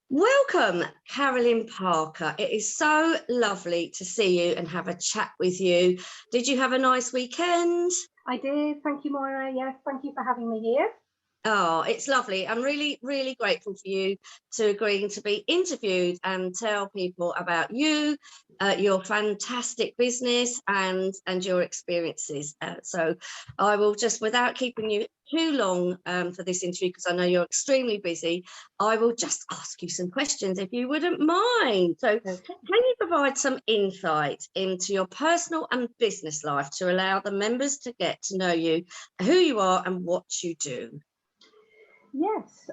Welcome, Carolyn Parker. It is so lovely to see you and have a chat with you. Did you have a nice weekend? I did. Thank you, Moira. Yes, thank you for having me here. Oh, it's lovely. I'm really, really grateful for you to agreeing to be interviewed and tell people about you, your fantastic business and your experiences. So I will just, without keeping you too long for this interview, because I know you're extremely busy, I will just ask you some questions if you wouldn't mind. So Okay. can you provide some insight into your personal and business life to allow the members to get to know you, who you are and what you do? Yes.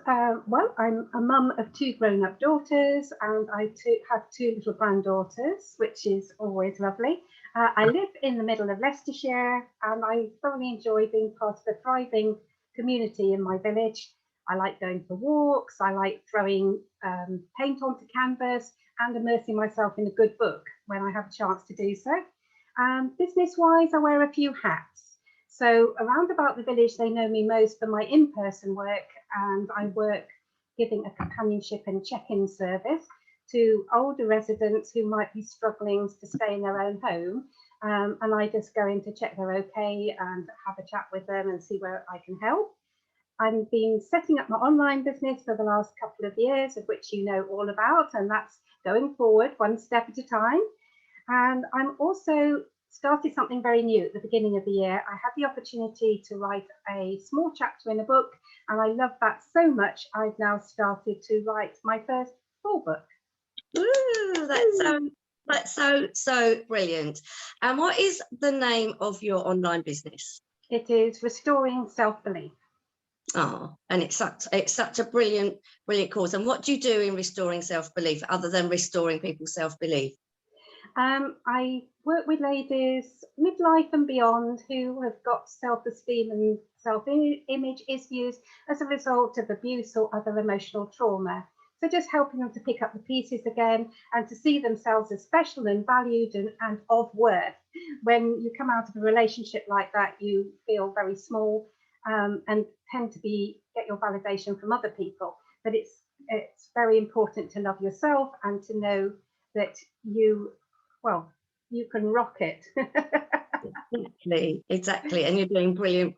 Well, I'm a mum of two grown-up daughters, and I have two little granddaughters, which is always lovely. I live in the middle of Leicestershire, and I thoroughly enjoy being part of a thriving community in my village. I like going for walks. I like throwing paint onto canvas and immersing myself in a good book when I have a chance to do so. Business-wise, I wear a few hats. So around about the village, they know me most for my in-person work, and I work giving a companionship and check-in service to older residents who might be struggling to stay in their own home. And I just go in to check they're okay and have a chat with them and see where I can help. I've been setting up my online business for the last couple of years, of which you know all about, and that's going forward one step at a time. And I'm also started something very new at the beginning of the year. I had the opportunity to write a small chapter in a book, and I love that so much. I've now started to write my first full book. Ooh, that's so brilliant. And what is the name of your online business? It is Restoring Self-Belief. Oh, and it's such a brilliant cause. And what do you do in restoring self-belief other than restoring people's self-belief? I work with ladies midlife and beyond who have got self-esteem and self-image issues as a result of abuse or other emotional trauma. So just helping them to pick up the pieces again and to see themselves as special and valued and of worth. When you come out of a relationship like that, you feel very small and tend to get your validation from other people. But it's very important to love yourself and to know that you can rock it. Exactly. And you're doing brilliant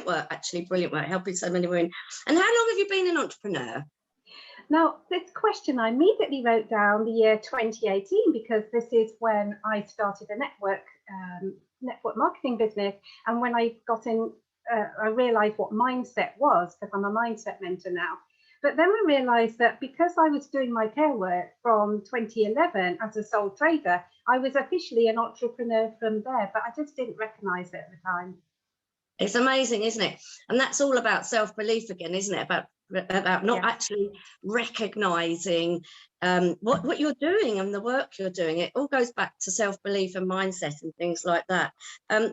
work, helping so many women. And how long have you been an entrepreneur? Now, this question I immediately wrote down the year 2018, because this is when I started a network marketing business. And when I got in, I realized what mindset was, because I'm a mindset mentor now. But then I realized that because I was doing my care work from 2011 as a sole trader, I was officially an entrepreneur from there, but I just didn't recognize it at the time. It's amazing, isn't it? And that's all about self-belief again, isn't it? About not actually recognizing what you're doing and the work you're doing. It all goes back to self-belief and mindset and things like that.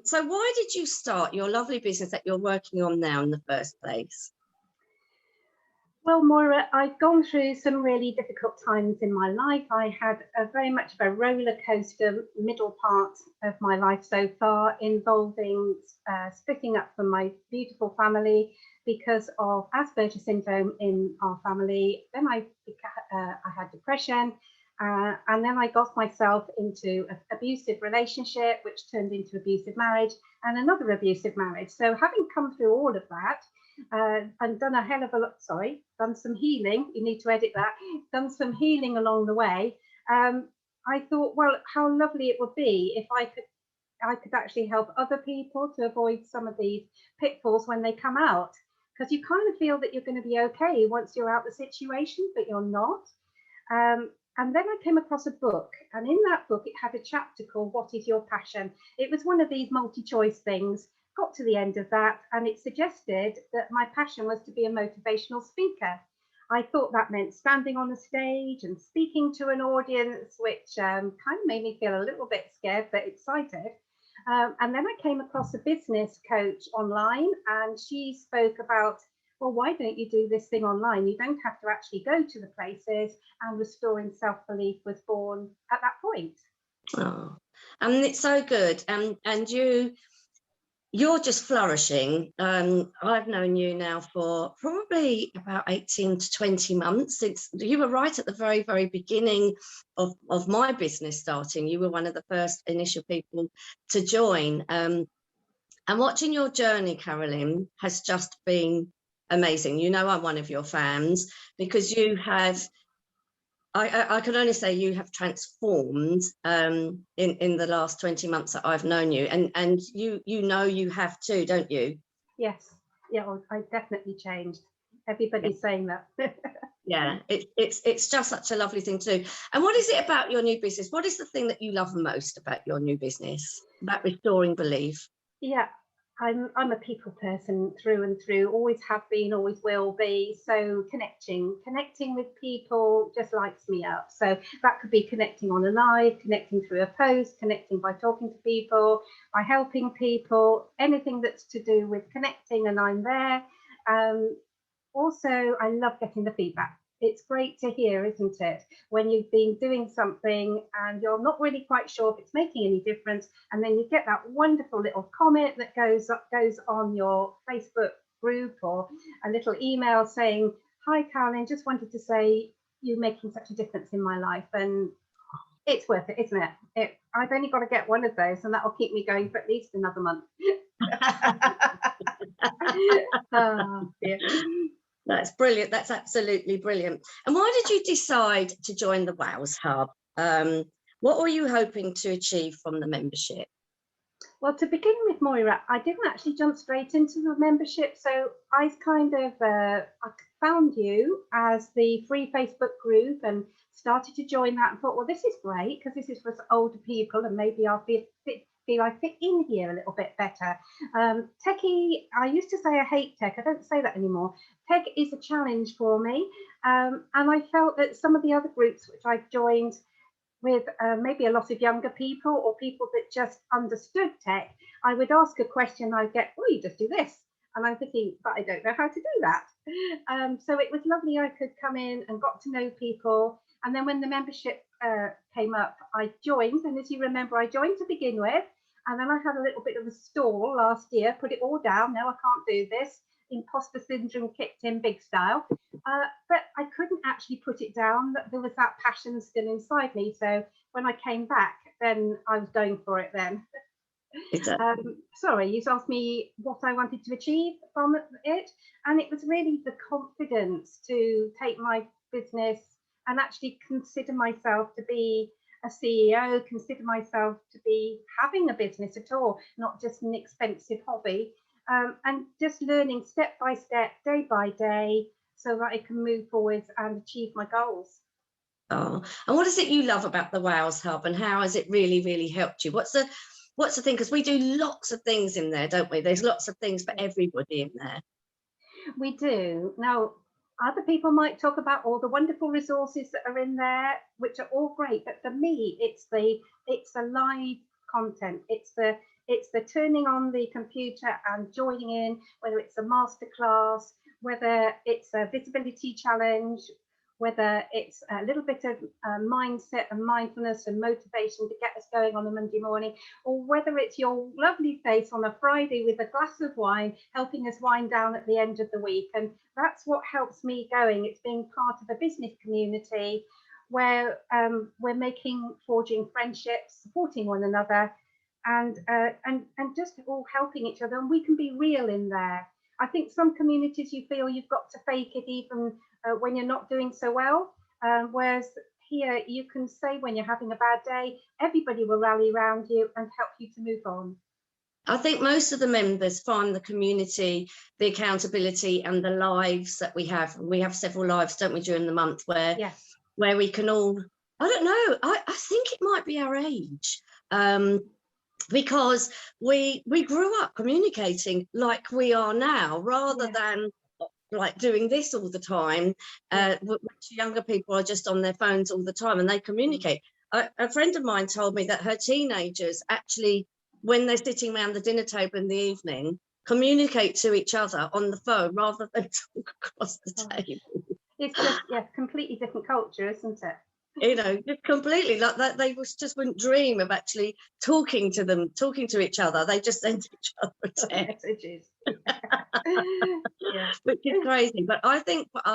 So why did you start your lovely business that you're working on now in the first place? Well, Moira, I've gone through some really difficult times in my life. I had very much of a roller coaster middle part of my life so far, involving splitting up from my beautiful family because of Asperger's syndrome in our family. Then I had depression, and then I got myself into an abusive relationship, which turned into abusive marriage and another abusive marriage. So having come through all of that, and done a hell of a lot, done some healing, you need to edit that, done some healing along the way, I thought, well, how lovely it would be if I could actually help other people to avoid some of these pitfalls when they come out, because you kind of feel that you're going to be okay once you're out the situation, but you're not. And then I came across a book, and in that book it had a chapter called What is Your Passion? It was one of these multi-choice things. Got to the end of that, and it suggested that my passion was to be a motivational speaker. I thought that meant standing on a stage and speaking to an audience, which kind of made me feel a little bit scared but excited. And then I came across a business coach online, and she spoke about, well, why don't you do this thing online? You don't have to actually go to the places, and Restoring Self-Belief was born at that point. Oh, and it's so good. And you're just flourishing. I've known you now for probably about 18 to 20 months. Since you were right at the very, very beginning of my business starting. You were one of the first initial people to join. And watching your journey, Carolyn, has just been amazing. You know, I'm one of your fans because you have, I can only say you have transformed in the last 20 months that I've known you, and you know you have too, don't you? Yes, yeah, well, I definitely changed. Everybody's saying that. Yeah, it's just such a lovely thing to do. And what is it about your new business? What is the thing that you love most about your new business, about restoring belief? Yeah, I'm a people person through and through, always have been, always will be. So connecting with people just lights me up. So that could be connecting on a live, connecting through a post, connecting by talking to people, by helping people, anything that's to do with connecting, and I'm there. Also, I love getting the feedback. It's great to hear, isn't it? When you've been doing something and you're not really quite sure if it's making any difference, and then you get that wonderful little comment that goes on your Facebook group, or a little email saying, "Hi, Carolyn, just wanted to say you're making such a difference in my life," and it's worth it, isn't it? I've only got to get one of those, and that will keep me going for at least another month. Yeah. That's brilliant. That's absolutely brilliant. And why did you decide to join the WOWS Hub? What were you hoping to achieve from the membership? Well, to begin with, Moira, I didn't actually jump straight into the membership. So I kind of I found you as the free Facebook group and started to join that, and thought, well, this is great because this is for older people, and maybe I'll feel I fit in here a little bit better. Techie, I used to say I hate tech. I don't say that anymore. Tech is a challenge for me. And I felt that some of the other groups which I've joined with maybe a lot of younger people, or people that just understood tech, I would ask a question, I'd get, "Oh, you just do this." And I'm thinking, but I don't know how to do that. So it was lovely. I could come in and got to know people. And then when the membership came up, I joined. And as you remember, I joined to begin with. And then I had a little bit of a stall last year, put it all down. No, I can't do this. Imposter syndrome kicked in big style. But I couldn't actually put it down. There was that passion still inside me. So when I came back, then I was going for it then. Sorry, you asked me what I wanted to achieve from it. And it was really the confidence to take my business and actually consider myself to be a CEO, consider myself to be having a business at all, not just an expensive hobby. And just learning step by step, day by day, so that I can move forward and achieve my goals. Oh, and what is it you love about the WOWS Hub, and how has it really, really helped you? What's the thing? Because we do lots of things in there, don't we? There's lots of things for everybody in there. We do. Now, other people might talk about all the wonderful resources that are in there, which are all great, but for me, it's the live content. It's the turning on the computer and joining in, whether it's a masterclass, whether it's a visibility challenge, whether it's a little bit of mindset and mindfulness and motivation to get us going on a Monday morning, or whether it's your lovely face on a Friday with a glass of wine, helping us wind down at the end of the week. And that's what helps me going. It's being part of a business community where we're forging friendships, supporting one another, and just all helping each other. And we can be real in there. I think some communities you feel you've got to fake it even when you're not doing so well, whereas here you can say when you're having a bad day, everybody will rally around you and help you to move on. I think most of the members find the community, the accountability, and the lives that we have. We have several lives, don't we, during the month where we can all, I don't know, I think it might be our age. Because we grew up communicating like we are now, rather than like doing this all the time. Younger people are just on their phones all the time, and they communicate. A friend of mine told me that her teenagers actually, when they're sitting around the dinner table in the evening, communicate to each other on the phone rather than talk across the table. It's just completely different culture, isn't it? You know, just completely like that. They just wouldn't dream of actually talking to each other. They just send each other a text. Messages. Yeah. Which is crazy. But I think for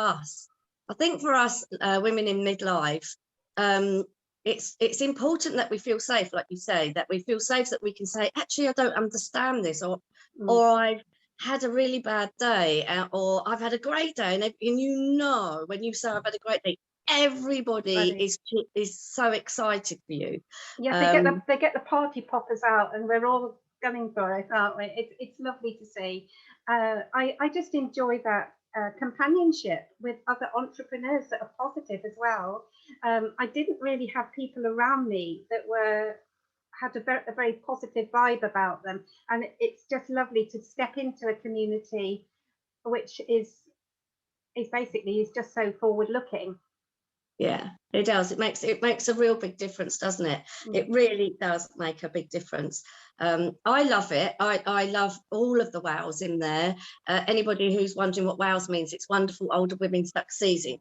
us, women in midlife, it's important that we feel safe, like you say, that we feel safe, that we can say, actually, I don't understand this, or I've had a really bad day, or I've had a great day, and you know, when you say I've had a great day, everybody is so excited for you. Yeah, they get the party poppers out, and we're all gunning for it, aren't we? It's lovely to see. I just enjoy that companionship with other entrepreneurs that are positive as well. I didn't really have people around me that had a very positive vibe about them, and it's just lovely to step into a community which is basically just so forward looking. Yeah, it does. It makes a real big difference, doesn't it? It really does make a big difference. I love it. I love all of the WOWS in there. Anybody who's wondering what WOWS means, it's Wonderful Older Women Succeeding.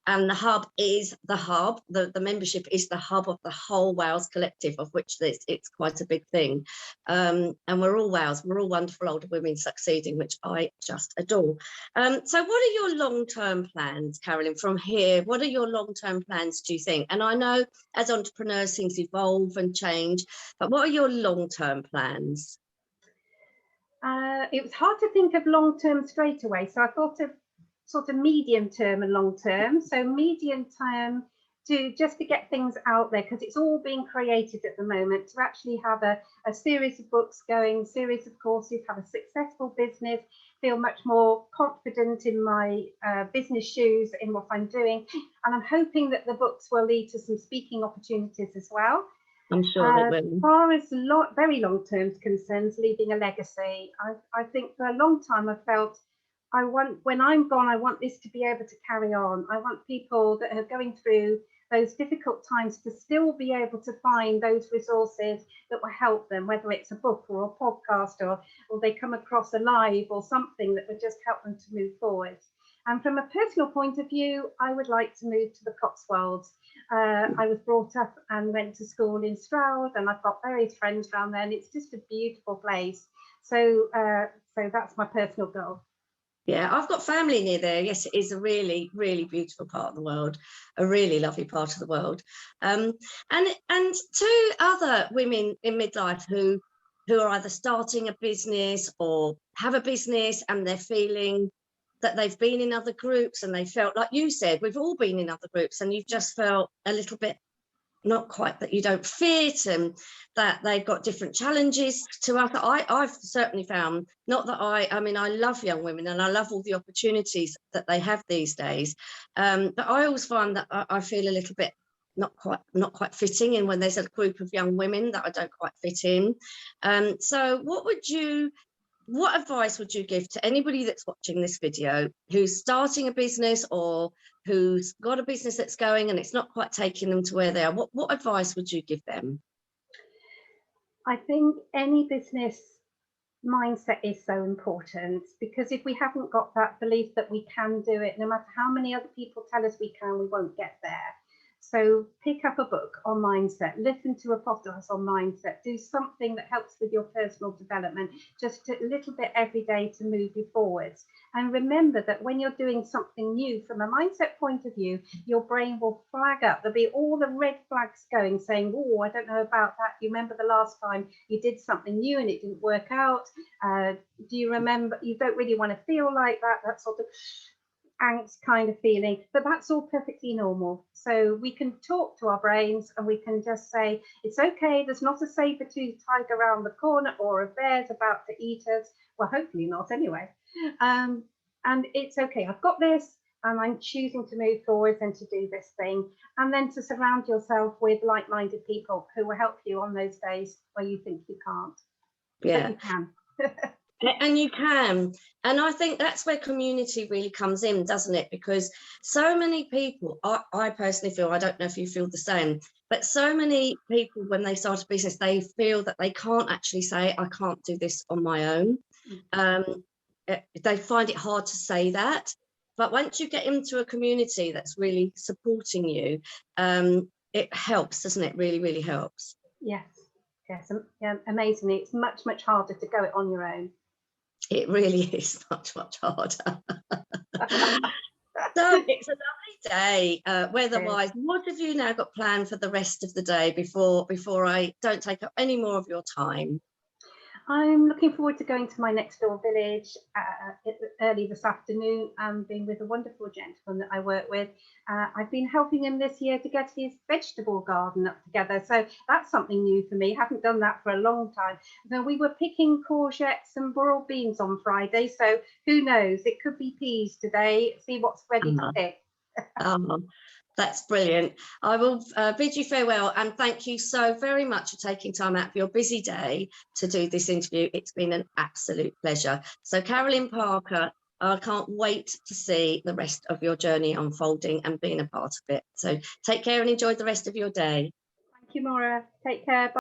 And the hub is the hub. The membership is the hub of the whole WOWS collective, of which it's quite a big thing. And we're all WOWS. We're all Wonderful Older Women Succeeding, which I just adore. So what are your long-term plans, Carolyn, from here? What are your long-term plans, do you think? And I know as entrepreneurs, things evolve and change, but what are your long-term plans? It was hard to think of long-term straight away. So I thought of sort of medium-term and long-term. So medium-term just to get things out there, because it's all being created at the moment, to actually have a series of books going, series of courses, have a successful business, feel much more confident in my business shoes, in what I'm doing. And I'm hoping that the books will lead to some speaking opportunities as well. I'm sure it will. As far as very long term concerns, leaving a legacy, I think for a long time I felt when I'm gone, I want this to be able to carry on. I want people that are going through those difficult times to still be able to find those resources that will help them, whether it's a book or a podcast, or they come across a live or something that would just help them to move forward. And from a personal point of view, I would like to move to the Cotswolds. I was brought up and went to school in Stroud, and I've got various friends around there, and it's just a beautiful place. So that's my personal goal. Yeah, I've got family near there. Yes, it is a really, really beautiful part of the world, a really lovely part of the world. And to other women in midlife who are either starting a business or have a business, and they're feeling that they've been in other groups, and they felt, like you said, we've all been in other groups, and you've just felt a little bit not quite, that you don't fit, and that they've got different challenges to us. I've certainly found, not that I mean, I love young women and I love all the opportunities that they have these days, but I always find that I feel a little bit not quite fitting in when there's a group of young women that I don't quite fit in. So what advice would you give to anybody that's watching this video who's starting a business, or who's got a business that's going and it's not quite taking them to where they are? What advice would you give them? I think any business mindset is so important, because if we haven't got that belief that we can do it, no matter how many other people tell us we can, we won't get there. So pick up a book on mindset, listen to a podcast on mindset, do something that helps with your personal development, just a little bit every day to move you forwards. And remember that when you're doing something new from a mindset point of view, your brain will flag up. There'll be all the red flags going, saying, oh, I don't know about that. You remember the last time you did something new and it didn't work out? Do you remember? You don't really want to feel like that sort of angst kind of feeling, but that's all perfectly normal. So we can talk to our brains, and we can just say, it's okay, there's not a saber-toothed tiger around the corner, or a bear's about to eat us. Well, hopefully not anyway. And it's okay, I've got this, and I'm choosing to move forward and to do this thing. And then to surround yourself with like-minded people who will help you on those days where you think you can't. Yeah, but you can. And you can. And I think that's where community really comes in, doesn't it? Because so many people, I personally feel, I don't know if you feel the same, but so many people, when they start a business, they feel that they can't actually say, I can't do this on my own. They find it hard to say that. But once you get into a community that's really supporting you, it helps, doesn't it? Really, really helps. Yes, yes, yeah, amazingly. It's much, much harder to go it on your own. It really is much, much harder. So it's a lovely day, weather-wise. What have you now got planned for the rest of the day before I don't take up any more of your time? I'm looking forward to going to my next door village early this afternoon and being with a wonderful gentleman that I work with. I've been helping him this year to get his vegetable garden up together. So that's something new for me. Haven't done that for a long time. So we were picking courgettes and boiled beans on Friday. So who knows? It could be peas today. See what's ready to pick. That's brilliant. I will bid you farewell and thank you so very much for taking time out of your busy day to do this interview. It's been an absolute pleasure. So Carolyn Parker, I can't wait to see the rest of your journey unfolding and being a part of it. So take care and enjoy the rest of your day. Thank you, Maura. Take care. Bye.